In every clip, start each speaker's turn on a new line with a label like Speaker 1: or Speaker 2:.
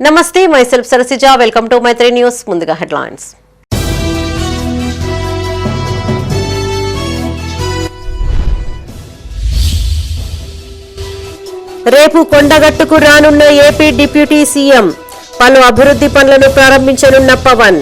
Speaker 1: నమస్తే, myself Sarasija. Welcome to Maitri News. ముందుగా headlines. రేపు కొండగట్టుకు రానున్న ఏపీ డిప్యూటీ సీఎం, పలు అభివృద్ధి పనులను ప్రారంభించనున్న పవన్.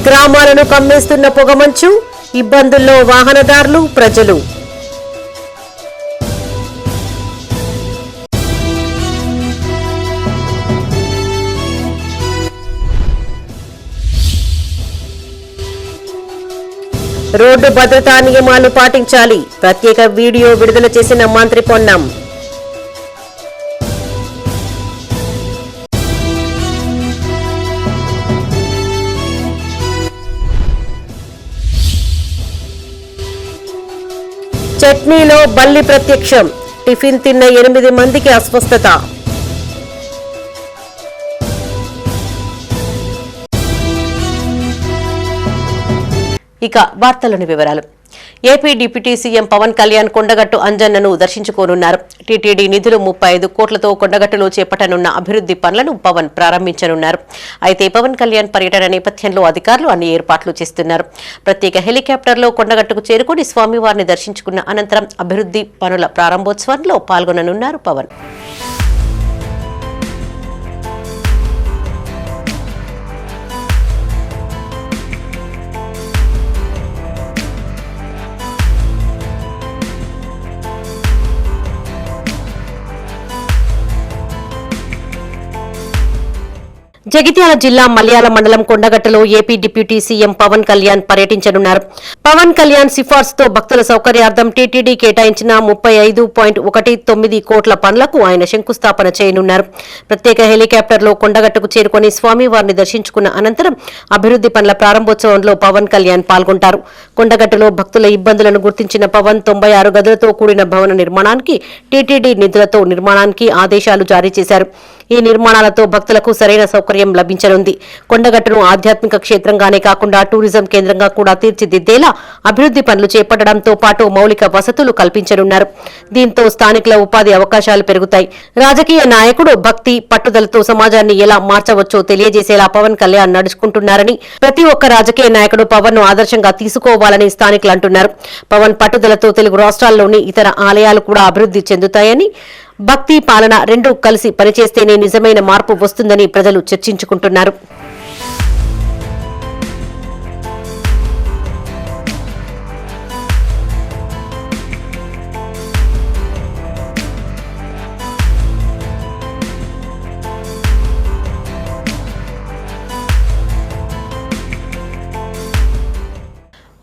Speaker 1: గ్రామాలను కమ్మేస్తున్న పొగమంచు, ఇబ్బందుల్లో వాహనదారులు, ప్రజలు. రోడ్డు భద్రతా నియమాలు పాటించాలి, ప్రత్యేక వీడియో విడుదల చేసిన మంత్రి పొన్నం. చట్నీలో బల్లి ప్రత్యక్షం, టిఫిన్ తిన్న 8 మందికి అస్వస్థత. ఇక వార్తలోని వివరాలు. AP deputy CM Pawan Kalyan Kondagattu అంజన్నను దర్శించుకోనున్నారు. టీటీడీ నిధులు 35 కోట్లతో కొండగట్టులో చేపట్టనున్న అభివృద్ధి పనులను పవన్ ప్రారంభించనున్నారు. అయితే పవన్ కళ్యాణ్ పర్యటన నేపథ్యంలో అధికారులు అన్ని ఏర్పాట్లు చేస్తున్నారు. ప్రత్యేక హెలికాప్టర్లో కొండగట్టుకు చేరుకుని స్వామివారిని దర్శించుకున్న అనంతరం అభివృద్ధి పనుల ప్రారంభోత్సవంలో పాల్గొననున్నారు పవన్. జగిత్యాల జిల్లా మల్యాల మండలం కొండగట్టులో AP deputy CM Pawan Kalyan పర్యటించనున్నారు. పవన్ కళ్యాణ్ సిఫార్సుతో భక్తుల సౌకర్యార్థం టీటీడీ కేటాయించిన 35.19 కోట్ల పనులకు ఆయన శంకుస్థాపన చేయనున్నారు. ప్రత్యేక హెలికాప్టర్లో కొండగట్టుకు చేరుకుని స్వామివారిని దర్శించుకున్న అనంతరం అభివృద్ధి పనుల ప్రారంభోత్సవంలో పవన్ కళ్యాణ్ పాల్గొంటారు. కొండగట్టులో భక్తుల ఇబ్బందులను గుర్తించిన పవన్ 96 గదులతో కూడిన భవన నిర్మాణానికి, టీటీడీ నిధులతో నిర్మాణానికి ఆదేశాలు జారీ చేశారు. ఈ నిర్మాణాలతో భక్తులకు సరైన సౌకర్యం లభించనుంది. కొండగట్టును ఆధ్యాత్మిక క్షేత్రంగానే కాకుండా టూరిజం కేంద్రంగా కూడా తీర్చిదిద్దేలా అభివృద్ధి పనులు చేపట్టడంతో పాటు మౌలిక వసతులు కల్పించనున్నారు. దీంతో స్థానికుల ఉపాధి అవకాశాలు పెరుగుతాయి. రాజకీయ నాయకుడు భక్తి, పట్టుదలతో సమాజాన్ని ఎలా మార్చవచ్చో తెలియజేసేలా పవన్ కళ్యాణ్ నడుచుకుంటున్నారని, ప్రతి ఒక్క రాజకీయ నాయకుడు పవన్ ను ఆదర్శంగా తీసుకోవాలని స్థానికులు అంటున్నారు. పవన్ పట్టుదలతో తెలుగు రాష్ట్రాల్లోని ఇతర ఆలయాలు కూడా అభివృద్ధి చెందుతాయని, భక్తి, పాలన రెండూ కలిసి పనిచేస్తేనే నిజమైన మార్పు వస్తుందని ప్రజలు చర్చించుకుంటున్నారు.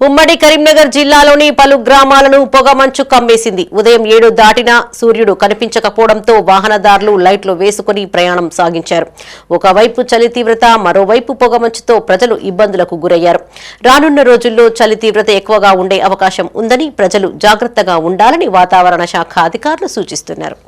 Speaker 1: ఉమ్మడి కరీంనగర్ జిల్లాలోని పలు గ్రామాలను పొగమంచు కమ్మేసింది. ఉదయం 7 దాటినా సూర్యుడు కనిపించకపోవడంతో వాహనదారులు లైట్లు వేసుకుని ప్రయాణం సాగించారు. ఒకవైపు చలి తీవ్రత, మరోవైపు పొగమంచుతో ప్రజలు ఇబ్బందులకు గురయ్యారు. రానున్న రోజుల్లో చలి తీవ్రత ఎక్కువగా ఉండే అవకాశం ఉందని, ప్రజలు జాగ్రత్తగా ఉండాలని వాతావరణ శాఖ అధికారులు సూచిస్తున్నారు.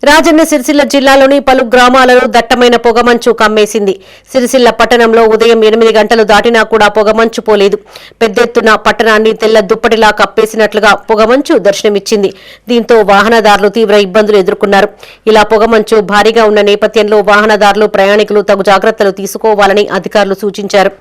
Speaker 1: రాజన్న సిరిసిల్ల జిల్లాలోని పలు గ్రామాలలో దట్టమైన పొగమంచు కమ్మేసింది. సిరిసిల్ల పట్టణంలో ఉదయం 8 గంటలు దాటినా కూడా పొగమంచు పోలేదు. పెద్ద ఎత్తున పట్టణాన్ని తెల్ల దుప్పటిలా కప్పేసినట్లుగా పొగమంచు దర్శనమిచ్చింది. దీంతో వాహనదారులు తీవ్ర ఇబ్బందులు ఎదుర్కొన్నారు. ఇలా పొగమంచు భారీగా ఉన్న నేపథ్యంలో వాహనదారులు, ప్రయాణికులు తగు జాగ్రత్తలు తీసుకోవాలని అధికారులు సూచించారు.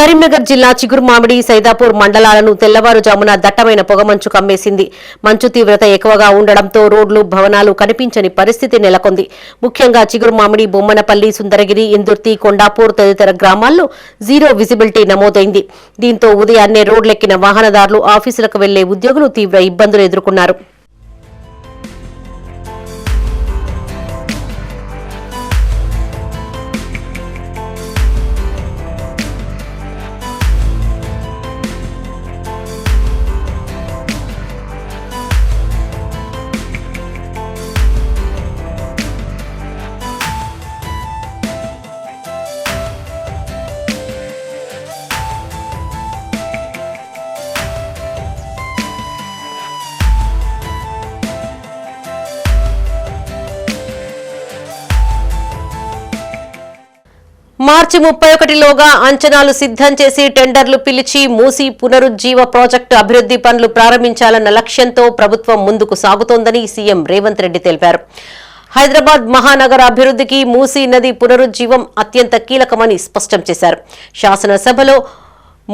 Speaker 1: కరీంనగర్ జిల్లా చిగురుమామిడి సైదాపూర్ మండలాలను తెల్లవారుజామున దట్టమైన పొగమంచు కమ్మేసింది. మంచు తీవ్రత ఎక్కువగా ఉండడంతో రోడ్లు, భవనాలు కనిపించని పరిస్థితి నెలకొంది. ముఖ్యంగా చిగురుమామిడి, బొమ్మనపల్లి, సుందరగిరి, ఇందుర్తి, కొండాపూర్ తదితర గ్రామాల్లో జీరో విజిబిలిటీ నమోదైంది. దీంతో ఉదయాన్నే రోడ్లెక్కిన వాహనదారులు, ఆఫీసులకు వెళ్లే ఉద్యోగులు తీవ్ర ఇబ్బందులు ఎదుర్కొన్నారు. మార్చి 31లోగా అంచనాలు సిద్ధం చేసి టెండర్లు పిలిచి మూసీ పునరుజ్జీవ ప్రాజెక్టు అభివృద్ధి పనులు ప్రారంభించాలన్న లక్ష్యంతో ప్రభుత్వం ముందుకు సాగుతోందని సీఎం రేవంత్ రెడ్డి తెలిపారు. హైదరాబాద్ మహానగర అభివృద్ధికి మూసీ నది పునరుజ్జీవం అత్యంత కీలకమని స్పష్టం చేశారు. శాసనసభలో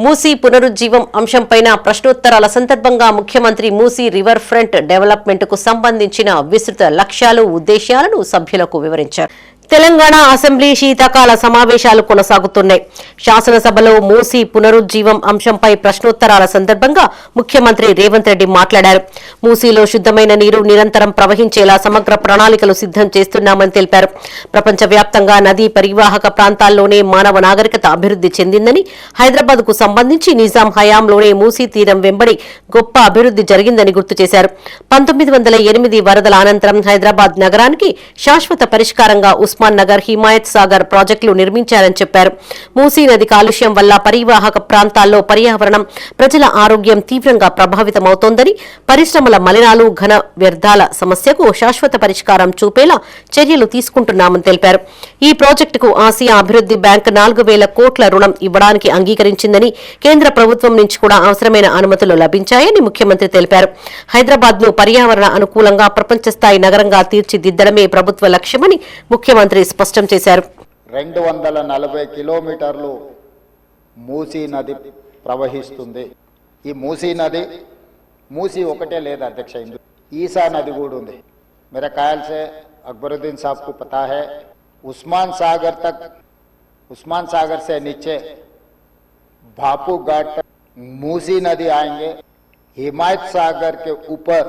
Speaker 1: మూసీ పునరుజ్జీవం అంశంపైన ప్రశ్నోత్తరాల సందర్భంగా ముఖ్యమంత్రి మూసీ రివర్ ఫ్రంట్ డెవలప్మెంట్ కు సంబంధించిన విస్తృత లక్ష్యాలు, ఉద్దేశాలను సభ్యులకు వివరించారు. తెలంగాణ అసెంబ్లీ శీతాకాల సమావేశాలు కొనసాగుతున్నాయి. శాసనసభలో మూసీ పునరుజ్జీవం అంశంపై ప్రశ్నోత్తరాల సందర్భంగా ముఖ్యమంత్రి రేవంత్ రెడ్డి మాట్లాడారు. మూసీలో శుద్ధమైన నీరు నిరంతరం ప్రవహించేలా సమగ్ర ప్రణాళికలు సిద్ధం చేస్తున్నామని తెలిపారు. ప్రపంచవ్యాప్తంగా నదీ పరివాహక ప్రాంతాల్లోనే మానవ నాగరికత అభివృద్ధి చెందిందని, హైదరాబాద్ కు సంబంధించి నిజాం హయాంలోనే మూసీ తీరం వెంబడి గొప్ప అభివృద్ధి జరిగిందని గుర్తు చేశారు. 1908 వరదల అనంతరం హైదరాబాద్ నగరానికి శాశ్వత పరిష్కారంగా ఉస్మాన్ నగర్, హిమాయత్ సాగర్ ప్రాజెక్టులు నిర్మించారని చెప్పారు. మూసీ నది కాలుష్యం వల్ల పరివాహక ప్రాంతాల్లో పర్యావరణం, ప్రజల ఆరోగ్యం తీవ్రంగా ప్రభావితమవుతోందని, పరిశ్రమల మలినాలు, ఘన వ్యర్థాల సమస్యకు శాశ్వత పరిష్కారం చూపేలా చర్యలు తీసుకుంటున్నామని తెలిపారు. ఈ ప్రాజెక్టుకు ఆసియా అభివృద్ధి బ్యాంక్ 4,000 కోట్ల రుణం ఇవ్వడానికి అంగీకరించిందని, కేంద్ర ప్రభుత్వం నుంచి కూడా అవసరమైన అనుమతులు లభించాయని ముఖ్యమంత్రి తెలిపారు. హైదరాబాద్ ను పర్యావరణ అనుకూలంగా ప్రపంచ స్థాయి నగరంగా తీర్చిదిద్దడమే ప్రభుత్వ లక్ష్యమని ముఖ్యమంత్రి స్పష్టం చేశారు.
Speaker 2: 240 కిలోమీటర్లు మూసీ నది ప్రవహిస్తుంది. ఈ మూసీ నది మూసీ ఒకటే లేదు అధ్యక్ష, ఈసా నది కూడా ఉంది. मेरे ख्याल से अकबरुद्दीन साहब को पता है, उस्मान सागर से नीचे भापू घाट तक मूसी नदी आएंगे. हिमायत सागर के ऊपर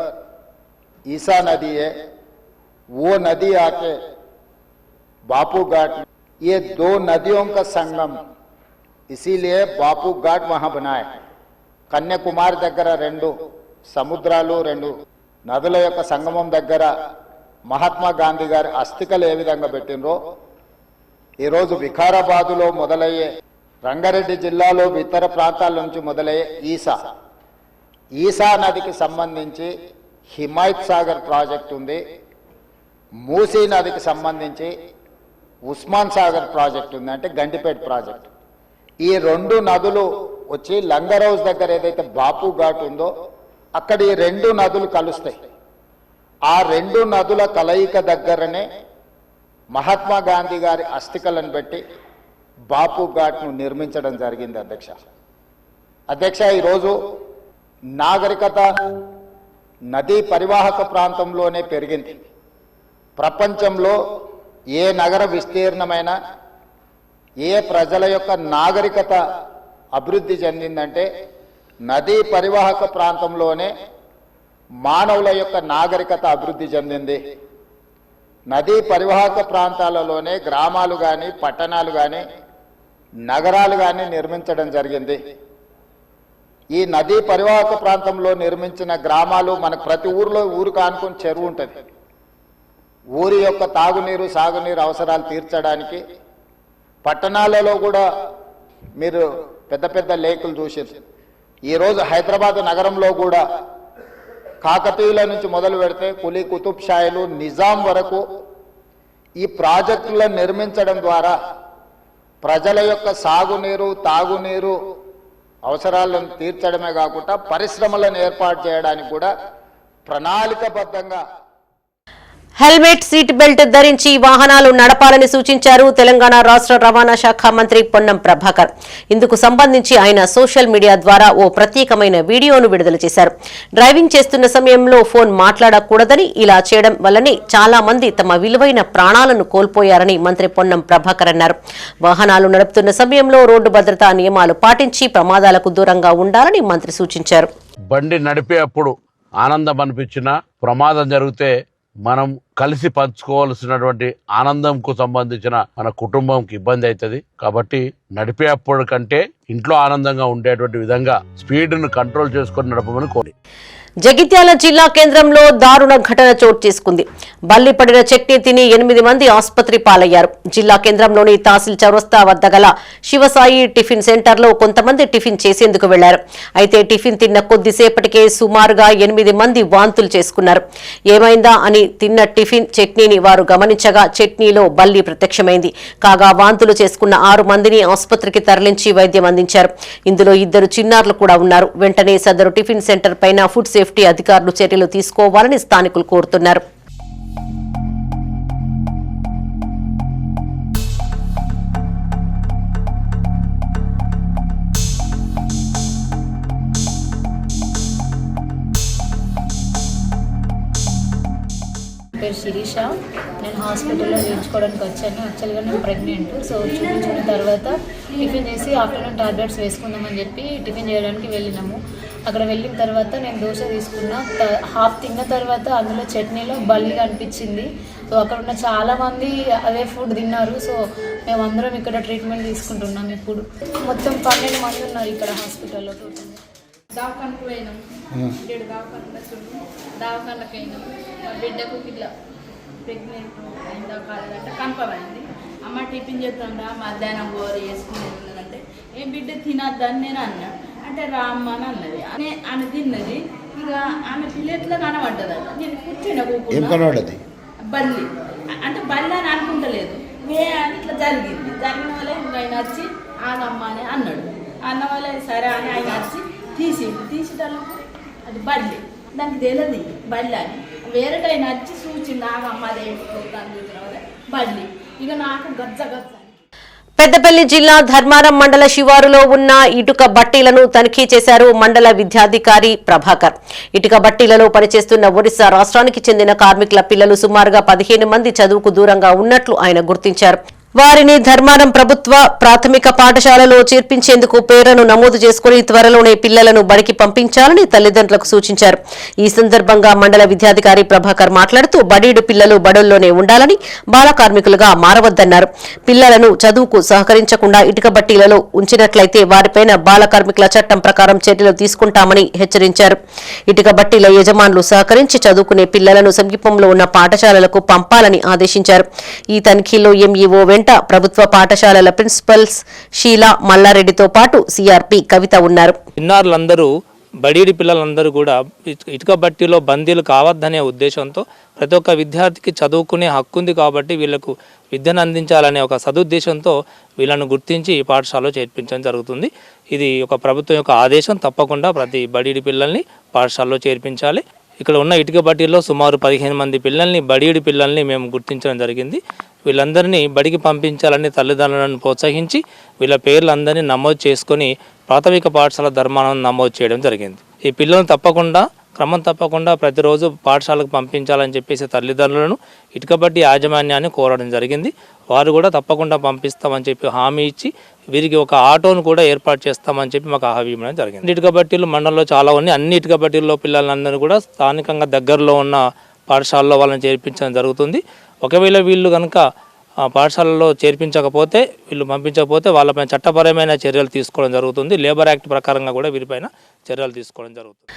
Speaker 2: ईसा नदी है, वो नदी आके बापू घाट, ये 2 नदियों का संगम, इसीलिए बापू घाट वहां बनाए. कन्याकुमारी దగ్గర 2 సముద్రాలు, 2 నదుల యొక్క సంగమం దగ్గర మహాత్మా గాంధీ గారి అస్థికలు ఏ విధంగా పెట్టినరో, ఈరోజు వికారాబాదులో మొదలయ్యే, రంగారెడ్డి జిల్లాలో ఇతర ప్రాంతాల నుంచి మొదలయ్యే ఈసా నదికి సంబంధించి హిమాయత్ సాగర్ ప్రాజెక్ట్ ఉంది. మూసీ నదికి సంబంధించి ఉస్మాన్ సాగర్ ప్రాజెక్ట్ ఉంది, అంటే గండిపేట ప్రాజెక్ట్. ఈ 2 నదులు వచ్చి లంగర్ హౌస్ దగ్గర ఏదైతే బాపు ఘాట్ ఉందో అక్కడ ఈ 2 నదులు కలుస్తాయి. ఆ 2 నదుల కలయిక దగ్గరనే మహాత్మా గాంధీ గారి అస్థికలను పెట్టి బాపు ఘాట్ను నిర్మించడం జరిగింది అధ్యక్ష. ఈరోజు నాగరికత నదీ పరివాహక ప్రాంతంలోనే పెరిగింది. ప్రపంచంలో ఏ నగర విస్తీర్ణమైన, ఏ ప్రజల యొక్క నాగరికత అభివృద్ధి చెందిందంటే నదీ పరివాహక ప్రాంతంలోనే మానవుల యొక్క నాగరికత అభివృద్ధి చెందింది. నదీ పరివాహక ప్రాంతాలలోనే గ్రామాలు కానీ, పట్టణాలు కానీ, నగరాలు కానీ నిర్మించడం జరిగింది. ఈ నదీ పరివాహక ప్రాంతంలో నిర్మించిన గ్రామాలు, మనకు ప్రతి ఊరు కానుకొని చెరువు ఉంటుంది. ఊరి యొక్క తాగునీరు, సాగునీరు అవసరాలు తీర్చడానికి పట్టణాలలో కూడా మీరు పెద్ద పెద్ద లేకులు చూసారు. ఈరోజు హైదరాబాద్ నగరంలో కూడా కాకతీయుల నుంచి మొదలు పెడితే కులీ కుతుబ్ షాయిలు, నిజాం వరకు ఈ ప్రాజెక్టులను నిర్మించడం ద్వారా ప్రజల యొక్క సాగునీరు, తాగునీరు అవసరాలను తీర్చడమే కాకుండా పరిశ్రమలను ఏర్పాటు చేయడానికి కూడా ప్రణాళికబద్ధంగా
Speaker 1: హెల్మెట్ సీట్ బెల్ట్ ధరించి వాహనాలు నడపాలని సూచించారు తెలంగాణ రాష్ట్ర రవాణా శాఖ మంత్రి పొన్నం ప్రభాకర్. ఇందుకు సంబంధించి ఆయన సోషల్ మీడియా ద్వారా ఓ ప్రత్యేకమైన వీడియోను విడుదల చేశారు. డ్రైవింగ్ చేస్తున్న సమయంలో ఫోన్ మాట్లాడకూడదని, ఇలా చేయడం వల్లనే చాలా మంది తమ విలువైన ప్రాణాలను కోల్పోయారని మంత్రి పొన్నం ప్రభాకర్ అన్నారు. వాహనాలు నడుపుతున్న సమయంలో రోడ్డు భద్రతా నియమాలు పాటించి ప్రమాదాలకు దూరంగా ఉండాలని మంత్రి సూచించారు.
Speaker 3: బండి నడిపేటప్పుడు ఆనందం అనిపించినా ప్రమాదం జరిగితే మనం కలిసి పంచుకోవాల్సినటువంటి ఆనందంకు సంబంధించిన మన కుటుంబంకి ఇబ్బంది అవుతుంది. కాబట్టి నడిపేటప్పుడు కంటే ఇంట్లో ఆనందంగా ఉండేటువంటి విధంగా స్పీడ్ను కంట్రోల్ చేసుకొని నడపమని కోరి.
Speaker 1: జగిత్యాల జిల్లా కేంద్రంలో దారుణ ఘటన చోటు చేసుకుంది. బల్లి పడిన చట్నీ తిని 8 మంది ఆసుపత్రి పాలయ్యారు. జిల్లా కేంద్రంలోని తహసీల్ చౌరస్తా వద్ద గల శివసాయి టిఫిన్ సెంటర్లో కొంతమంది టిఫిన్ చేసేందుకు వెళ్లారు. అయితే టిఫిన్ తిన్న కొద్దిసేపటికే సుమారుగా 8 మంది వాంతులు చేసుకున్నారు. ఏమైందా అని తిన్న టిఫిన్ చట్నీని వారు గమనించగా చట్నీలో బల్లి ప్రత్యక్షమైంది. కాగా వాంతులు చేసుకున్న 6 మందిని ఆసుపత్రికి తరలించి వైద్యం అందించారు. ఇందులో 2 చిన్నారులు కూడా ఉన్నారు. వెంటనే సదరు టిఫిన్ సెంటర్ పైన ఫుడ్ సేఫ్టీ అధికారులు చర్యలు తీసుకోవాలని స్థానికులు కోరుతున్నారు.
Speaker 4: పేరు శిరీష. నేను హాస్పిటల్లో చేయించుకోవడానికి వచ్చాను. యాక్చువల్గా నేను ప్రెగ్నెంట్. సో చూపించుకున్న తర్వాత టిఫిన్ చేసి ఆఫ్టర్నూన్ టాబ్లెట్స్ వేసుకుందామని చెప్పి టిఫిన్ చేయడానికి వెళ్ళినాము. అక్కడ వెళ్ళిన తర్వాత నేను దోశ తీసుకున్నా. హాఫ్ తిన్న తర్వాత అందులో చట్నీలో బల్లి కనిపించింది. సో అక్కడ ఉన్న చాలామంది అదే ఫుడ్ తిన్నారు. సో మేమందరం ఇక్కడ ట్రీట్మెంట్ తీసుకుంటున్నాం. ఇప్పుడు మొత్తం 12 మంది ఉన్నారు ఇక్కడ హాస్పిటల్లో.
Speaker 5: దవాఖానకు పోయినాం. 7 దవాఖానకు అయినాం. బిడ్డకు ఇట్లా ప్రెగ్నెంట్ అయిందా కాలేదంటే కన్ఫర్మ్ అయింది. అమ్మ టిఫిన్ చేస్తుందా మధ్యాహ్నం కూర వేసుకుని ఉన్నదంటే ఏం బిడ్డ తినద్దని నేను అన్నా. అంటే రామ్మ అని అన్నది. ఆమె తిన్నది. ఇక ఆమె ప్లేట్లో కనబడ్డది. నేను కూర్చుని బల్లి అంటే బల్లి అని అనుకుంటలేదు. అని ఇట్లా జరిగింది. జరిగిన వల్ల ఇంకా ఆయన వచ్చి ఆగమ్మ అని అన్నాడు. అన్న వల్ల సరే అని ఆయన వచ్చి తీసేటప్పుడు అది బల్లి. దానికి తెలియదు బల్లి అని. వేరేటైనా వచ్చి చూసింది ఆగమ్మ అదే బల్లి. ఇక నాకు గజ్జ
Speaker 1: పెద్దపల్లి జిల్లా ధర్మారం మండల శివారులో ఉన్న ఇటుక బట్టీలను తనిఖీ చేశారు మండల విద్యాధికారి ప్రభాకర్. ఇటుక బట్టీలలో పనిచేస్తున్న ఒరిస్సా రాష్ట్రానికి చెందిన కార్మికుల పిల్లలు సుమారుగా 15 మంది చదువుకు దూరంగా ఉన్నట్లు ఆయన గుర్తించారు. వారిని ధర్మారం ప్రభుత్వ ప్రాథమిక పాఠశాలలో చేర్పించేందుకు పేర్లను నమోదు చేసుకుని త్వరలోనే పిల్లలను బడికి పంపించాలని తల్లిదండ్రులకు సూచించారు. ఈ సందర్భంగా మండల విద్యాధికారి ప్రభాకర్ మాట్లాడుతూ బడీడు పిల్లలు బడుల్లోనే ఉండాలని, బాల కార్మికులుగా మారవద్దన్నారు. పిల్లలను చదువుకు సహకరించకుండా ఇటుక బట్టీలలో ఉంచినట్లయితే వారిపైన బాల కార్మికుల చట్టం ప్రకారం చర్యలు తీసుకుంటామని హెచ్చరించారు. ఇటుక బట్టీల యజమానులు సహకరించి చదువుకునే పిల్లలను సమీపంలో ఉన్న పాఠశాలలకు పంపాలని ఆదేశించారు. ఈ తనిఖీలో ఎంఈఓ ప్రభుత్వ పాఠశాలల ప్రిన్సిపల్స్ షీలా మల్లారెడ్డితో పాటు సిఆర్పి కవిత ఉన్నారు.
Speaker 6: చిన్నారులందరూ బడీడి పిల్లలందరూ కూడా ఇటుక బట్టీలో బందీలు కావద్దనే ఉద్దేశంతో ప్రతి ఒక్క విద్యార్థికి చదువుకునే హక్కు ఉంది కాబట్టి వీళ్లకు విద్యను అందించాలనే ఒక సదుద్దేశంతో వీళ్ళను గుర్తించి ఈ పాఠశాలలో చేర్పించడం జరుగుతుంది. ఇది ఒక ప్రభుత్వం యొక్క ఆదేశం. తప్పకుండా ప్రతి బడీడి పిల్లల్ని పాఠశాలలో చేర్పించాలి. ఇక్కడ ఉన్న ఇటుక బట్టీలో సుమారు 15 మంది పిల్లల్ని బడీడి పిల్లల్ని మేము గుర్తించడం జరిగింది. వీళ్ళందరినీ బడికి పంపించాలని తల్లిదండ్రులను ప్రోత్సహించి వీళ్ళ పేర్లందరినీ నమోదు చేసుకొని ప్రాథమిక పాఠశాల ధర్మానం నమోదు చేయడం జరిగింది. ఈ పిల్లలను తప్పకుండా క్రమం తప్పకుండా ప్రతిరోజు పాఠశాలకు పంపించాలని చెప్పేసి తల్లిదండ్రులను ఇటుక బట్టి యాజమాన్యాన్ని కోరడం జరిగింది. వారు కూడా తప్పకుండా పంపిస్తామని చెప్పి హామీ ఇచ్చి వీరికి ఒక ఆటోను కూడా ఏర్పాటు చేస్తామని చెప్పి మాకు హామీ ఇవ్వడం జరిగింది. ఇటుక బట్టీలు మండలంలో చాలా ఉన్నాయి. అన్ని ఇటుక బట్టీల్లో పిల్లలందరూ కూడా స్థానికంగా దగ్గరలో ఉన్న పాఠశాలలో వాళ్ళని చేర్పించడం జరుగుతుంది. ఒకవేళ వీళ్ళు కనుక పాఠశాలలో చేర్పించకపోతే, వీళ్ళు పంపించకపోతే వాళ్ళపైన చట్టపరమైన చర్యలు తీసుకోవడం జరుగుతుంది. లేబర్ యాక్ట్ ప్రకారంగా కూడా వీరిపైన చర్యలు తీసుకోవడం జరుగుతుంది.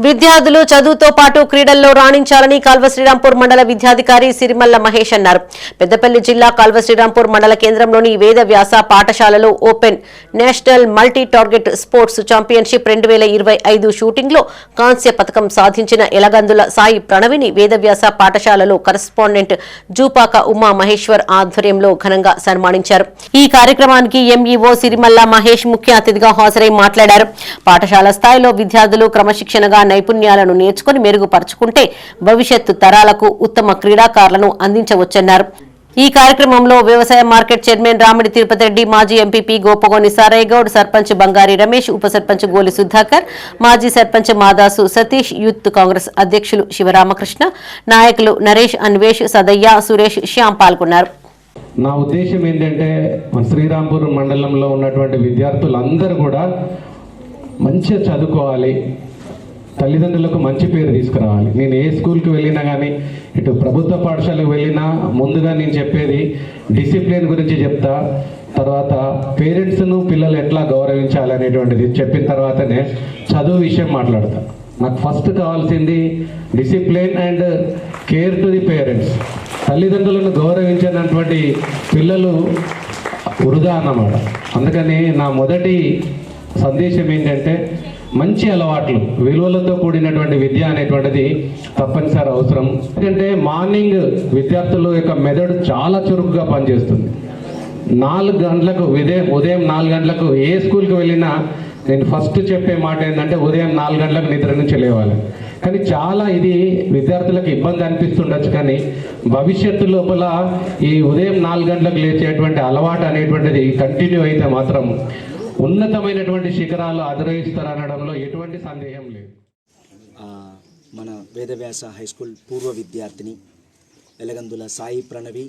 Speaker 1: విద్యార్థులు చదువుతో పాటు క్రీడల్లో రాణించాలని కాల్వ శ్రీరాంపూర్ మండల విద్యాధికారి సిరిమల్ల మహేష్ అన్నారు. పెద్దపల్లి జిల్లా కాల్వ శ్రీరాంపూర్ మండల కేంద్రంలోని వేద వ్యాస పాఠశాలలో open national multi target sports championship 2025 shooting లో కాంస్య పథకం సాధించిన ఎలగందుల సాయి ప్రణవిని వేదవ్యాస పాఠశాలలో కరెస్పాండెంట్ జూపాక ఉమా మహేశ్వర్ ఆధ్వర్యంలో ఘనంగా సన్మానించారు. ఈ కార్యక్రమానికి ఎంఈఓ సిరిమల్ల మహేష్ ముఖ్య అతిథిగా హాజరై మాట్లాడారు. పాఠశాల స్థాయి స్థాయిలో విద్యార్థులు క్రమశిక్షణగా నైపుణ్యాలను నేర్చుకుని మెరుగుపరుచుకుంటే భవిష్యత్తు తరాలకు ఉత్తమ క్రీడాకారులను అందించవచ్చన్నారు. ఈ కార్యక్రమంలో వ్యవసాయ మార్కెట్ చైర్మన్ రామిడి తిరుపతి రెడ్డి, మాజీ ఎంపీపీ గోపగోని సారయ్య గౌడ్, సర్పంచ్ బంగారి రమేష్, ఉప సర్పంచ్ గోలి సుధాకర్, మాజీ సర్పంచ్ మాదాసు సతీష్, యూత్ కాంగ్రెస్ అధ్యక్షులు శివరామకృష్ణ, నాయకులు నరేష్, అన్వేష్, సదయ్య, సురేష్, శ్యామ్ పాల్గొన్నారు.
Speaker 7: నా ఉద్దేశం ఏంటంటే మన శ్రీరాంపూర్ మండలంలో ఉన్నటువంటి విద్యార్థులందరూ కూడా మంచిగా చదువుకోవాలి, తల్లిదండ్రులకు మంచి పేరు తీసుకురావాలి. నేను ఏ స్కూల్కి వెళ్ళినా కానీ, ఇటు ప్రభుత్వ పాఠశాలకు వెళ్ళినా ముందుగా నేను చెప్పేది డిసిప్లిన్ గురించి చెప్తా. తర్వాత పేరెంట్స్ను పిల్లలు ఎట్లా గౌరవించాలి అనేటువంటిది చెప్పిన తర్వాతనే చదువు విషయం మాట్లాడతా. నాకు ఫస్ట్ కావాల్సింది discipline and care to the parents. తల్లిదండ్రులను గౌరవించినటువంటి పిల్లలు వృధా అన్నమాట. అందుకని నా మొదటి సందేశం ఏంటంటే మంచి అలవాట్లు, విలువలతో కూడినటువంటి విద్య అనేటువంటిది తప్పనిసరి అవసరం. ఎందుకంటే మార్నింగ్ విద్యార్థుల యొక్క మెదడు చాలా చురుకుగా పనిచేస్తుంది. 4 గంటలకు ఉదయం 4 గంటలకు ఏ స్కూల్కి వెళ్ళినా నేను ఫస్ట్ చెప్పే మాట ఏంటంటే ఉదయం 4 గంటలకు నిద్ర నుంచి లేవాలి. కానీ చాలా ఇది విద్యార్థులకు ఇబ్బంది అనిపిస్తుండొచ్చు, కానీ భవిష్యత్తు లోపల ఈ ఉదయం 4 గంటలకు లేచేటువంటి అలవాటు అనేటువంటిది కంటిన్యూ అయితే మాత్రం ఉన్నతమైనటువంటి శిఖరాలు అధిరోహిస్తారనడంలో ఎటువంటి సందేహం లేదు.
Speaker 8: మన వేదవ్యాస హై స్కూల్ పూర్వ విద్యార్థిని ఎలగందుల సాయి ప్రణవి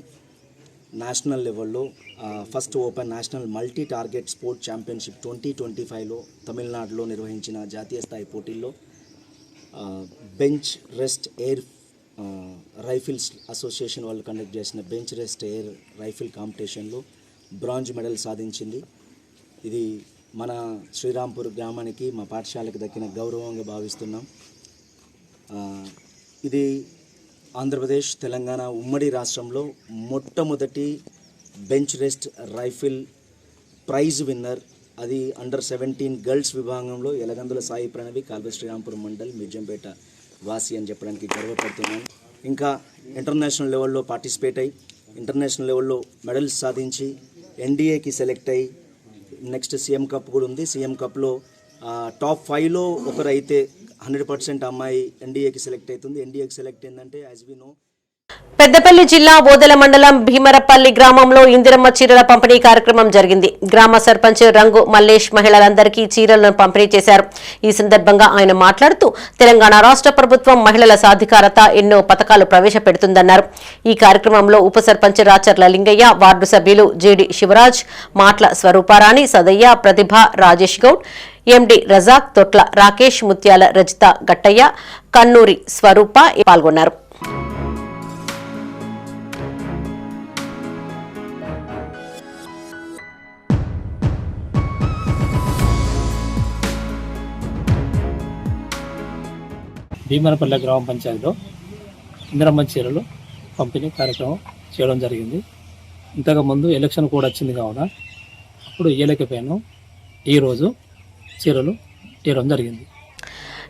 Speaker 8: నేషనల్ లెవెల్లో first open national multi target sport championship 2025లో తమిళనాడులో నిర్వహించిన జాతీయ స్థాయి పోటీల్లో bench rest air rifles association వాళ్ళు కండక్ట్ చేసిన బెంచ్ రెస్ట్ ఎయిర్ రైఫిల్ కాంపిటీషన్లో బ్రాంజ్ మెడల్ సాధించింది. ఇది మన శ్రీరాంపూర్ గ్రామానికి, మా పాఠశాలకు దక్కిన గౌరవంగా భావిస్తున్నాం. ఇది ఆంధ్రప్రదేశ్, తెలంగాణ ఉమ్మడి రాష్ట్రంలో మొట్టమొదటి bench rest rifle prize winner. అది అండర్-17 గర్ల్స్ విభాగంలో ఎలగందుల సాయి ప్రణవి, కాల్వ శ్రీరాంపూర్ మండల్, మిర్జంపేట వాసి అని చెప్పడానికి గర్వపడుతున్నాను. ఇంకా ఇంటర్నేషనల్ లెవెల్లో పార్టిసిపేట్ అయ్యి ఇంటర్నేషనల్ లెవెల్లో మెడల్స్ సాధించి ఎన్డీఏకి సెలెక్ట్ అయ్యి నెక్స్ట్ సీఎం కప్ కూడా ఉంది. సీఎం కప్లో టాప్ 5లో ఒకరైతే 100% అమ్మాయి ఎన్డీఏకి సెలెక్ట్ అవుతుంది. ఎన్డీఏకి సెలెక్ట్ అయిందంటే యాజ్ వి నో.
Speaker 1: పెద్దపల్లి జిల్లా ఓదెల మండలం భీమరపల్లి గ్రామంలో ఇందిరమ్మ చీరల పంపిణీ కార్యక్రమం జరిగింది. గ్రామ సర్పంచ్ రంగు మల్లేష్ మహిళలందరికీ చీరలను పంపిణీ చేశారు. ఈ సందర్భంగా ఆయన మాట్లాడుతూ తెలంగాణ రాష్ట్ర ప్రభుత్వం మహిళల సాధికారత ఎన్నో పథకాలు ప్రవేశపెడుతుందన్నారు. ఈ కార్యక్రమంలో ఉప సర్పంచ్ రాచర్ల లింగయ్య, వార్డు సభ్యులు జేడి శివరాజ్, మాట్ల స్వరూపారాణి, సదయ్య, ప్రతిభ, రాజేష్ గౌడ్, ఎండి రజాక్, తొట్ల రాకేష్, ముత్యాల రజిత గట్టయ్య, కన్నూరి స్వరూప పాల్గొన్నారు.
Speaker 6: భీమరపల్లి గ్రామ పంచాయతీలో ఇందిరమ్మ చీరలు పంపిణీ కార్యక్రమం చేయడం జరిగింది. ఇంతకుముందు ఎలక్షన్ కూడా వచ్చింది కావున అప్పుడు ఇయ్యలేకపోయాను. ఈరోజు చీరలు ఇవ్వడం జరిగింది.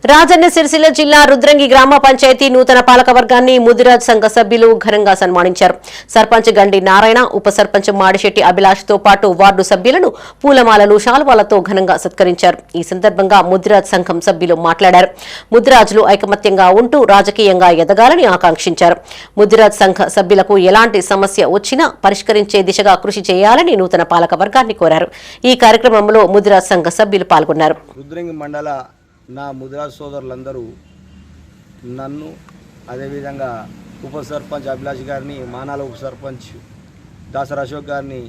Speaker 1: రాజన్న సిరిసిల్ల జిల్లా రుద్రంగి గ్రామ పంచాయతీ నూతన పాలకవర్గాన్ని ముదిరాజ్ సంఘ సభ్యులు ఘనంగా సన్మానించారు. సర్పంచ్ గండి నారాయణ, ఉప సర్పంచ్ మాడిశెట్టి అభిలాష్తో పాటు వార్డు సభ్యులను పూలమాలలు, శాలువాలతో ఘనంగా సత్కరించారు. ఈ సందర్భంగా ముదిరాజ్ సంఘం సభ్యులు మాట్లాడారు. ముదిరాజులు ఐకమత్యంగా ఉంటూ రాజకీయంగా ఎదగాలని ఆకాంక్షించారు. ముదిరాజ్ సంఘ సభ్యులకు ఎలాంటి సమస్య వచ్చినా పరిష్కరించే దిశగా కృషి చేయాలని నూతన పాలకవర్గాన్ని కోరారు. ఈ కార్యక్రమంలో ముదిరాజ్ సంఘ సభ్యులు పాల్గొన్నారు.
Speaker 9: రుద్రంగి మండల నా ముదిరాజ్ సోదరులందరూ నన్ను, అదేవిధంగా ఉప సర్పంచ్ అభిలాష్ గారిని, మానాల ఉప సర్పంచ్ దాసర్ అశోక్ గారిని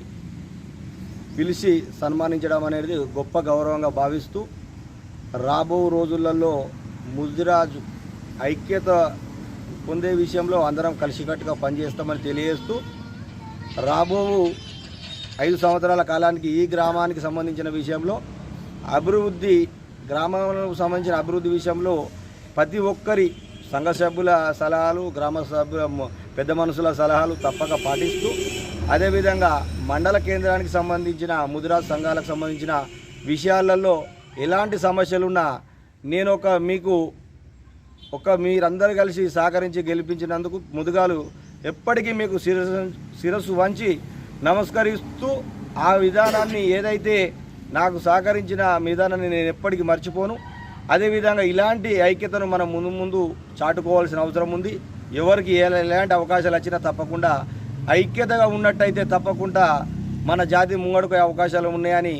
Speaker 9: పిలిచి సన్మానించడం అనేది గొప్ప గౌరవంగా భావిస్తూ రాబో రోజులలో ముదిరాజ్ ఐక్యత పొందే విషయంలో అందరం కలిసికట్టుగా పనిచేస్తామని తెలియజేస్తూ రాబో 5 సంవత్సరాల కాలానికి ఈ గ్రామానికి సంబంధించిన విషయంలో అభివృద్ధి, గ్రామాలకు సంబంధించిన అభివృద్ధి విషయంలో ప్రతి ఒక్కరి సంఘ సభ్యుల సలహాలు, గ్రామ సభ్యుల పెద్ద మనుషుల సలహాలు తప్పక పాటిస్తూ, అదేవిధంగా మండల కేంద్రానికి సంబంధించిన ముదిరాజ్ సంఘాలకు సంబంధించిన విషయాలలో ఎలాంటి సమస్యలున్నా నేను మీరందరూ కలిసి సహకరించి గెలిపించినందుకు ముదుగాలు ఎప్పటికీ మీకు శిరస్సు వంచి నమస్కరిస్తూ, ఆ విధానాన్ని ఏదైతే నాకు సహకరించిన విధానాన్ని నేను ఎప్పటికీ మర్చిపోను. అదేవిధంగా ఇలాంటి ఐక్యతను మనం ముందు ముందు చాటుకోవాల్సిన అవసరం ఉంది. ఎవరికి ఎలాంటి అవకాశాలు వచ్చినా తప్పకుండా ఐక్యతగా ఉన్నట్టయితే తప్పకుండా మన జాతి ముంగడుకు అవకాశాలు ఉన్నాయని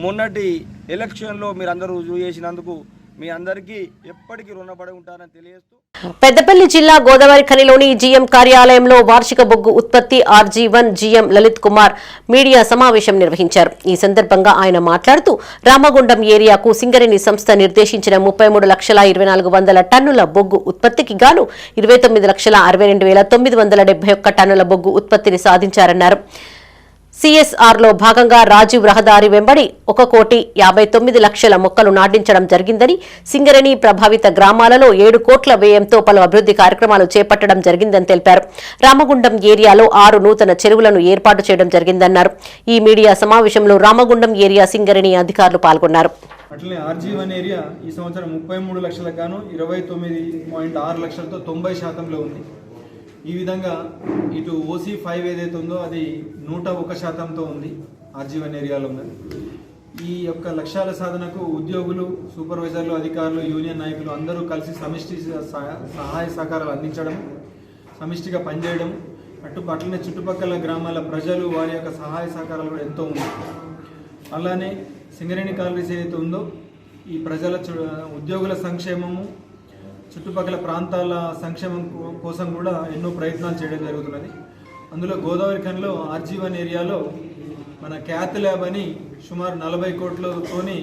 Speaker 9: మొన్నటి ఎలక్షన్లో మీరందరూ రుజువు చేసినందుకు మీ అందరికీ ఎప్పటికీ రుణపడి ఉంటారని తెలియజేస్తూ
Speaker 1: పెద్దపల్లి జిల్లా గోదావరి ఖనిలోని జీఎం కార్యాలయంలో వార్షిక బొగ్గు ఉత్పత్తి RG1 GM Lalit Kumar media సమావేశం నిర్వహించారు. ఈ సందర్భంగా ఆయన మాట్లాడుతూ రామగుండం ఏరియాకు సింగరేణి సంస్థ నిర్దేశించిన 33,24,00 టన్నుల బొగ్గు ఉత్పత్తికి గాను 29,62,971 టన్నుల బొగ్గు ఉత్పత్తిని సాధించారన్నారు. CSRలో భాగంగా రాజీవ్ రహదారి వెంబడి 1,59,00,000 మొక్కలు నాటించడం జరిగిందని, సింగరేణి ప్రభావిత గ్రామాలలో 7 కోట్ల వ్యయంతో పలు అభివృద్ధి కార్యక్రమాలు చేపట్టడం జరిగిందని తెలిపారు. రామగుండం ఏరియాలో 6 నూతన చెరువులను ఏర్పాటు చేయడం జరిగిందన్నారు. ఈ మీడియా సమావేశంలో రామగుండం ఏరియా సింగరేణి అధికారులు పాల్గొన్నారు.
Speaker 10: అట్లనే RG1 ఏరియా ఈ సంవత్సరం 33 లక్షలకు గాను 29.6 లక్షలతో 90% ఉంది. ఈ విధంగా ఇటు OC5 ఏదైతే ఉందో అది 101%తో ఉంది. RG1 ఏరియాలో ఉన్నది. ఈ యొక్క లక్ష్యాల సాధనకు ఉద్యోగులు, సూపర్వైజర్లు, అధికారులు, యూనియన్ నాయకులు అందరూ కలిసి సమిష్టి సహాయ సహకారాలు అందించడం, సమిష్టిగా పనిచేయడం, అట్లనే చుట్టుపక్కల గ్రామాల ప్రజలు వారి యొక్క సహాయ సహకారాలు కూడా ఎంతో ఉంది. అలానే సింగరేణి కాలనీస్ ఏదైతే ఉందో ఈ ప్రజల ఉద్యోగుల సంక్షేమము, చుట్టుపక్కల ప్రాంతాల సంక్షేమం కోసం కూడా ఎన్నో ప్రయత్నాలు చేయడం జరుగుతున్నది. అందులో గోదావరి ఖనిలో RG1 ఏరియాలో మన క్యాత్ ల్యాబ్ అని సుమారు 40 కోట్లతోని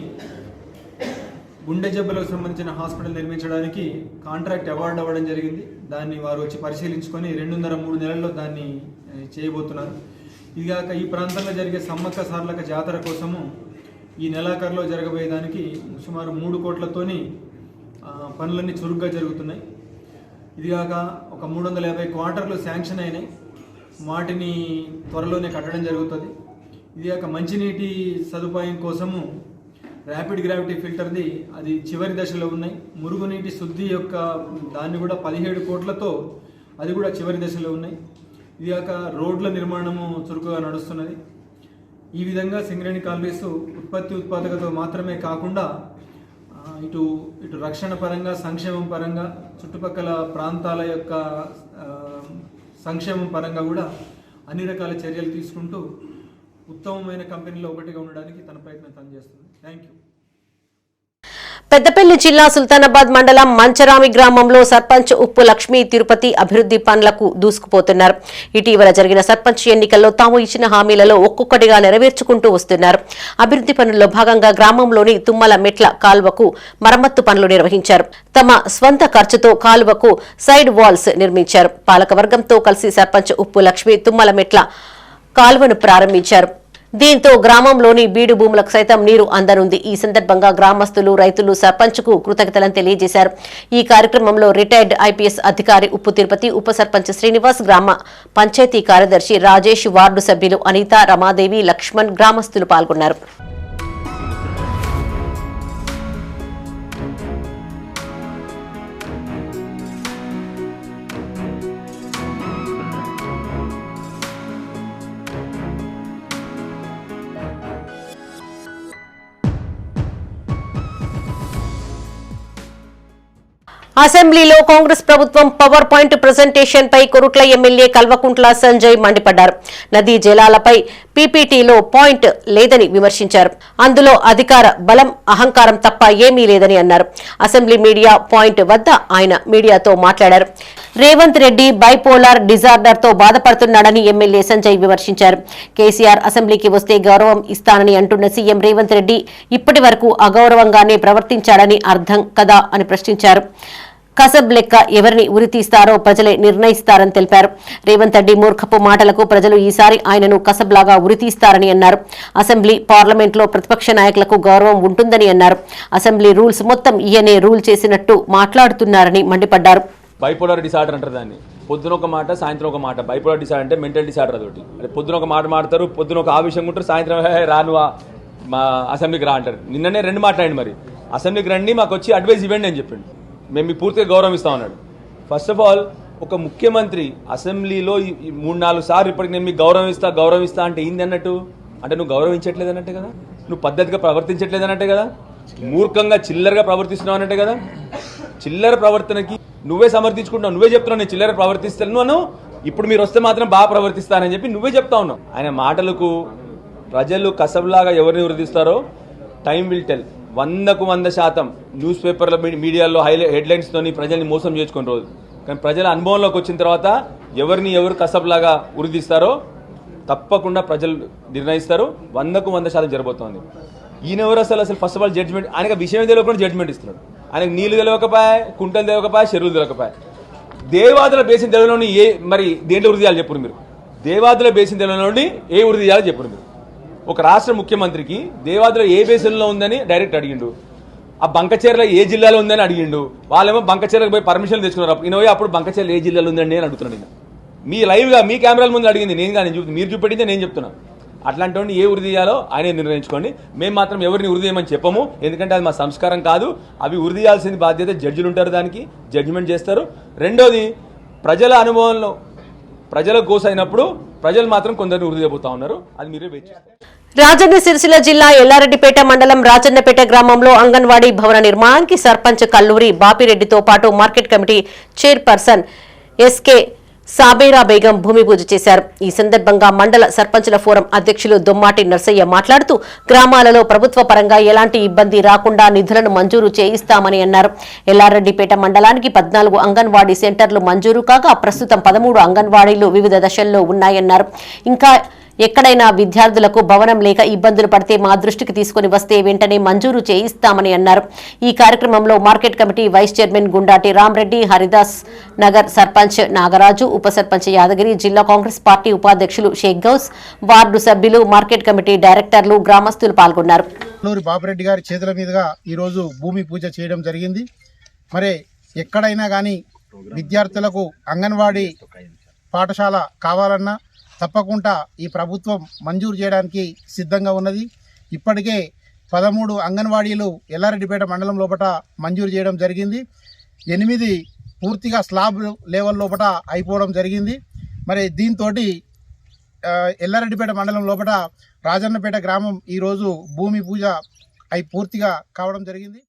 Speaker 10: గుండె జబ్బులకు సంబంధించిన హాస్పిటల్ నిర్మించడానికి కాంట్రాక్ట్ అవార్డు అవ్వడం జరిగింది. దాన్ని వారు వచ్చి పరిశీలించుకొని 2.5-3 నెలల్లో దాన్ని చేయబోతున్నారు. ఇదిగాక ఈ ప్రాంతంలో జరిగే సమ్మక్క సార్లక జాతర కోసము ఈ నెలాఖరులో జరగబోయేదానికి సుమారు 3 కోట్లతోని పనులన్నీ చురుగ్గా జరుగుతున్నాయి. ఇదిగాక ఒక 350 క్వార్టర్లు శాంక్షన్ అయినాయి. వాటిని త్వరలోనే కట్టడం జరుగుతుంది. ఇదిగాక మంచినీటి సదుపాయం కోసము ర్యాపిడ్ గ్రావిటీ ఫిల్టర్ది అది చివరి దశలో ఉన్నాయి. మురుగునీటి శుద్ధి యొక్క దాన్ని కూడా 17 కోట్లతో అది కూడా చివరి దశలో ఉన్నాయి. ఇదిగాక రోడ్ల నిర్మాణము చురుకుగా నడుస్తున్నది. ఈ విధంగా సింగరేణి కాలనీస్ ఉత్పాదకతో మాత్రమే కాకుండా ఇటు రక్షణ పరంగా, సంక్షేమం పరంగా, చుట్టుపక్కల ప్రాంతాల యొక్క సంక్షేమం పరంగా కూడా అన్ని రకాల చర్యలు తీసుకుంటూ ఉత్తమమైన కంపెనీలో ఒకటిగా ఉండడానికి తన ప్రయత్నం తను చేస్తుంది. Thank you.
Speaker 1: పెద్దపల్లి జిల్లా సుల్తానాబాద్ మండలం మంచరామి గ్రామంలో సర్పంచ్ ఉప్పు లక్ష్మీ తిరుపతి అభివృద్ధి పనులకు దూసుకుపోతున్నారు. ఇటీవల జరిగిన సర్పంచ్ ఎన్నికల్లో తాము ఇచ్చిన హామీలలో ఒక్కొక్కటిగా నెరవేర్చుకుంటూ వస్తున్నారు. అభివృద్ధి పనుల్లో భాగంగా గ్రామంలోని తుమ్మల మెట్ల కాల్వకు మరమ్మత్తు పనులు నిర్వహించారు. తమ స్వంత ఖర్చుతో కాల్వకు సైడ్ వాల్స్ నిర్మించారు. పాలకవర్గంతో కలిసి సర్పంచ్ ఉప్పు లక్ష్మీ తుమ్మల మెట్ల కాల్వను ప్రారంభించారు. దీంతో గ్రామంలోని బీడు భూములకు సైతం నీరు అందనుంది. ఈ సందర్భంగా గ్రామస్తులు, రైతులు సర్పంచ్కు కృతజ్ఞతలను తెలియజేశారు. ఈ కార్యక్రమంలో రిటైర్డ్ IPS అధికారి ఉప్పు తిరుపతి, ఉప సర్పంచ్ శ్రీనివాస్, గ్రామ పంచాయతీ కార్యదర్శి రాజేష్, వార్డు సభ్యులు అనిత, రమాదేవి, లక్ష్మణ్, గ్రామస్తులు పాల్గొన్నారు. అసెంబ్లీలో కాంగ్రెస్ ప్రభుత్వం పవర్ పాయింట్ ప్రెజెంటేషన్ పై కొరుట్ల ఎమ్మెల్యే కల్వకుంట్ల సంజయ్ మండిపడ్డారు. నదీ జలాలపై పీపీటీలో పాయింట్ లేదని విమర్శించారు. అందులో అధికార బలం, అహంకారం తప్ప ఏమీ లేదని అన్నారు. అసెంబ్లీ మీడియా పాయింట్ వద్ద ఆయన మీడియాతో మాట్లాడారు. రేవంత్ రెడ్డి బైపోలార్ డిజార్డర్ తో బాధపడుతున్నాడని ఎమ్మెల్యే సంజయ్ విమర్శించారు. కేసీఆర్ అసెంబ్లీకి వస్తే గౌరవం ఇస్తానని అంటున్న సీఎం రేవంత్ రెడ్డి ఇప్పటి వరకు అగౌరవంగానే ప్రవర్తించాడని అర్థం కదా అని ప్రశ్నించారు. కసబ్ లెక్క ఎవరిని ఉరితీస్తారో ప్రజలే నిర్ణయిస్తారని తెలిపారు. రేవంత్ రెడ్డి మూర్ఖపు మాటలకు ప్రజలు ఈసారి ఆయనను కసబ్లాగా ఉరితీస్తారని అన్నారు. అసెంబ్లీ, పార్లమెంట్లో ప్రతిపక్ష నాయకులకు గౌరవం ఉంటుందని అన్నారు. అసెంబ్లీ రూల్స్ మొత్తం ఈయనే రూల్ చేసినట్టు మాట్లాడుతున్నారని మండిపడ్డారు.
Speaker 11: బైపోలార్ డిసార్డర్ అంటారు దాన్ని. పొద్దున ఒక మాట, సాయంత్రం ఒక మాట. బైపోలార్ డిసార్డర్ అంటే మెంటల్ డిసార్డర్ అదొకటి. అంటే పొద్దున ఒక మాట మాడతారు, పొద్దున ఒక ఆవేశంగా ఉంటారు, సాయంత్రం రానువా మా అసెంబ్లీకి రా అంటారు. నిన్ననే 2 మాట్లాడండి. మరి అసెంబ్లీకి రండి, మాకు వచ్చి అడ్వైజ్ ఇవ్వండి అని చెప్పిండు. మేము మీకు పూర్తిగా గౌరవం ఇస్తామన్నాడు. ఫస్ట్ ఆఫ్ ఆల్ ఒక ముఖ్యమంత్రి అసెంబ్లీలో 3-4 సార్లు ఇప్పటికి నేను మీకు గౌరవం ఇస్తా అంటే ఏంది అన్నట్టు? అంటే నువ్వు గౌరవించట్లేదు అన్నట్టే కదా, నువ్వు పద్ధతిగా ప్రవర్తించట్లేదు అన్నట్టే కదా. మూర్ఖంగా చిల్లరగా ప్రవర్తిస్తున్నావు అన్నట్టే కదా. చిల్లర ప్రవర్తనకి నువ్వే సమర్థించుకుంటున్నావు, నువ్వే చెప్తున్నావు నేను చిల్లర ప్రవర్తిస్తాను, ఇప్పుడు మీరు వస్తే మాత్రం బాగా ప్రవర్తిస్తానని చెప్పి నువ్వే చెప్తా ఉన్నావు. ఆయన మాటలకు ప్రజలు కసబ్లాగా ఎవరిని వృద్ధిస్తారో టైం విల్ టెల్. 100% న్యూస్ పేపర్ల మీడియాలో హెడ్లైన్స్తోని ప్రజల్ని మోసం చేసుకుని రోజు, కానీ ప్రజల అనుభవంలోకి వచ్చిన తర్వాత ఎవరు కసబ్లాగా వృద్ధిస్తారో తప్పకుండా ప్రజలు నిర్ణయిస్తారు. 100% జరగబోతోంది. ఈయన ఎవరు అసలు ఫస్ట్ ఆఫ్ ఆల్ జడ్జ్మెంట్, ఆయనకు విషయం తెలియకుండా జడ్జ్మెంట్ ఇస్తున్నాడు. ఆయనకు నీళ్లు తెలియకపోయా, కుంటలు తెలియకపోయా, చెరువులు తెలియకపోయా. దేవాదుల బేసిన్ తెలియని మరి దేంట్లో వృద్ధి చేయాలి చెప్పురు మీరు? దేవాదుల బేసిన్ తెలియని ఏ వృద్ధి చేయాలో చెప్పురు మీరు? ఒక రాష్ట్ర ముఖ్యమంత్రికి దేవాదుల ఏ బేసిన్లో ఉందని డైరెక్ట్ అడిగిండు, ఆ బంకచేర్ల ఏ జిల్లాలో ఉందని అడిగిండు. వాళ్ళేమో బంకచేర్లకు పోయి పర్మిషన్ తెచ్చుకున్నారు. అప్పుడు బంకచేర్ల ఏ జిల్లాలో ఉందండి అని అడుగుతున్నాడు. నేను మీ లైవ్గా మీ కెమెరాల ముందు అడిగింది నేను కానీ మీరు చూపెట్టిందే నేను చెప్తున్నా. అట్లాంటి ఏ వృద్ధి చేయాలో ఆయనే నిర్ణయించుకోండి. మేము మాత్రం ఎవరిని వృద్ధి చేయమని చెప్పము, ఎందుకంటే అది మా సంస్కారం కాదు. అవి వృద్ధి చేయాల్సిన బాధ్యత జడ్జిలు ఉంటారు, దానికి జడ్జిమెంట్ చేస్తారు. రెండోది, ప్రజల అనుభవంలో ప్రజల గోసైనప్పుడు ప్రజలు మాత్రం కొందరిని వృద్ధి చేయబోతా ఉన్నారు, అది మీరే వెయిట్ చేస్తారు.
Speaker 1: రాజన్న సిరిసిల్ల జిల్లా ఎల్లారెడ్డిపేట మండలం రాజన్నపేట గ్రామంలో అంగన్వాడీ భవన నిర్మాణానికి సర్పంచ్ కల్లూరి బాపిరెడ్డితో పాటు market committee chairperson SK Sabera Begum భూమి పూజ చేశారు. ఈ సందర్భంగా మండల సర్పంచుల ఫోరం అధ్యక్షులు దొమ్మాటి నర్సయ్య మాట్లాడుతూ గ్రామాలలో ప్రభుత్వ పరంగా ఎలాంటి ఇబ్బంది రాకుండా నిధులను మంజూరు చేయిస్తామని అన్నారు. ఎల్లారెడ్డిపేట మండలానికి 14 అంగన్వాడీ సెంటర్లు మంజూరు కాగా ప్రస్తుతం 13 అంగన్వాడీలు వివిధ దశల్లో ఉన్నాయన్నారు. ఇంకా ఎక్కడైనా విద్యార్థులకు భవనం లేక ఇబ్బందులు పడితే మా దృష్టికి తీసుకుని వస్తే వెంటనే మంజూరు చేయిస్తామని అన్నారు. ఈ కార్యక్రమంలో market committee vice chairman Gundati Ramareddy, Haridas Nagar sarpanch Nagaraju, ఉప సర్పంచ్ యాదగిరి, జిల్లా కాంగ్రెస్ పార్టీ ఉపాధ్యక్షులు షేక్ గౌస్, వార్డు సభ్యులు, మార్కెట్ కమిటీ డైరెక్టర్లు, గ్రామస్తులు పాల్గొన్నారు.
Speaker 12: బాపిరెడ్డి గారి చేతుల మీదుగా ఈరోజు భూమి పూజ చేయడం జరిగింది. మరి ఎక్కడైనా కానీ విద్యార్థులకు అంగన్వాడీ పాఠశాల కావాలన్నా తప్పకుండా ఈ ప్రభుత్వం మంజూరు చేయడానికి సిద్ధంగా ఉన్నది. ఇప్పటికే 13 అంగన్వాడీలు ఎల్లారెడ్డిపేట మండలం లోపల మంజూరు చేయడం జరిగింది. 8 పూర్తిగా స్లాబ్ లెవెల్ లోపల అయిపోవడం జరిగింది. మరి దీంతో ఎల్లారెడ్డిపేట మండలం లోపల రాజన్నపేట గ్రామం ఈరోజు భూమి పూజ అయి పూర్తిగా కావడం జరిగింది.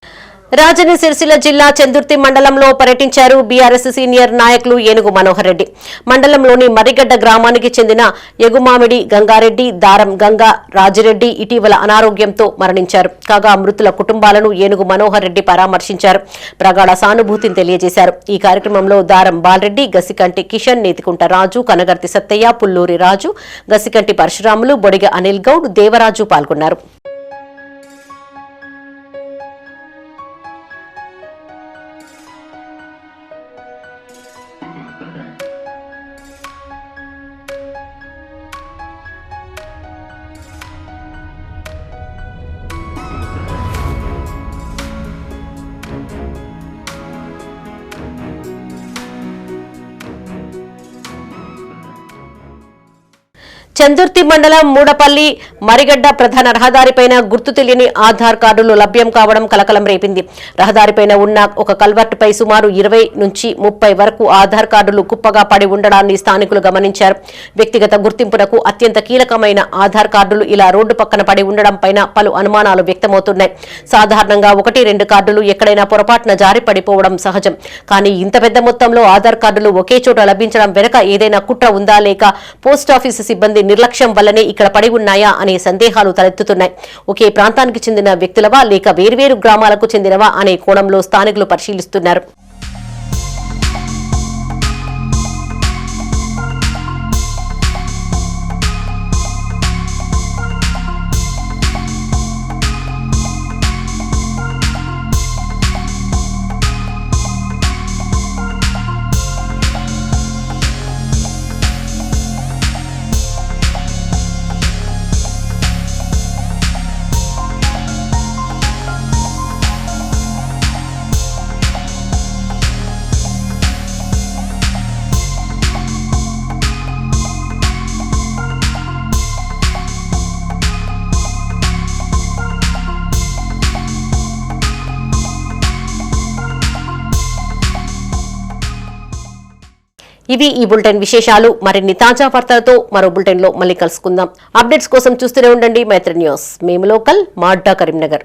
Speaker 1: రాజన్న సిరిసిల్ల జిల్లా చందుర్తి మండలంలో పర్యటించారు బీఆర్ఎస్ సీనియర్ నాయకులు ఏనుగు మనోహర్ రెడ్డి. మండలంలోని మర్రిగడ్డ గ్రామానికి చెందిన ఎగుమామిడి గంగారెడ్డి, దారం గంగా రాజిరెడ్డి ఇటీవల అనారోగ్యంతో మరణించారు. కాగా మృతుల కుటుంబాలను ఏనుగు మనోహర్ రెడ్డి పరామర్శించారు. ప్రగాఢ సానుభూతిని తెలియజేశారు. ఈ కార్యక్రమంలో దారం బాలరెడ్డి, గసికంటి కిషన్, నేతికుంట రాజు, కనగర్తి సత్తయ్య, పుల్లూరి రాజు, గసికంటి పరశురాములు, బొడిగ అనిల్ గౌడ్, దేవరాజు పాల్గొన్నారు. చందుర్తి మండలం మూడపల్లి మరిగడ్డ ప్రధాన రహదారిపైన గుర్తు తెలియని ఆధార్ కార్డులు లభ్యం కావడం కలకలం రేపింది. రహదారిపైన ఉన్న ఒక కల్వర్టుపై సుమారు 20 నుంచి 30 వరకు ఆధార్ కార్డులు కుప్పగా పడి ఉండడాన్ని స్థానికులు గమనించారు. వ్యక్తిగత గుర్తింపునకు అత్యంత కీలకమైన ఆధార్ కార్డులు ఇలా రోడ్డు పక్కన పడి ఉండడం పైన పలు అనుమానాలు వ్యక్తమవుతున్నాయి. సాధారణంగా 1-2 కార్డులు ఎక్కడైనా పొరపాటున జారి పడిపోవడం సహజం. కానీ ఇంత పెద్ద మొత్తంలో ఆధార్ కార్డులు ఒకే చోట లభించడం వెనుక ఏదైనా కుట్ర ఉందా, లేక పోస్టాఫీసు సిబ్బంది నిర్లక్ష్యం వల్లనే ఇక్కడ పడి ఉన్నాయా అనే సందేహాలు తలెత్తుతున్నాయి. ఒకే ప్రాంతానికి చెందిన వ్యక్తులవా, లేక వేర్వేరు గ్రామాలకు చెందినవా అనే కోణంలో స్థానికులు పరిశీలిస్తున్నారు. ఇవి ఈ బులెటిన్ విశేషాలు. మరిన్ని తాజా వార్తలతో మరో బులెటిన్ లో మళ్ళీ కలుసుకుందాం. అప్డేట్స్ కోసం చూస్తూనే ఉండండి మైత్రి న్యూస్. మేము లోకల్, మా అడ్డా కరీంనగర్.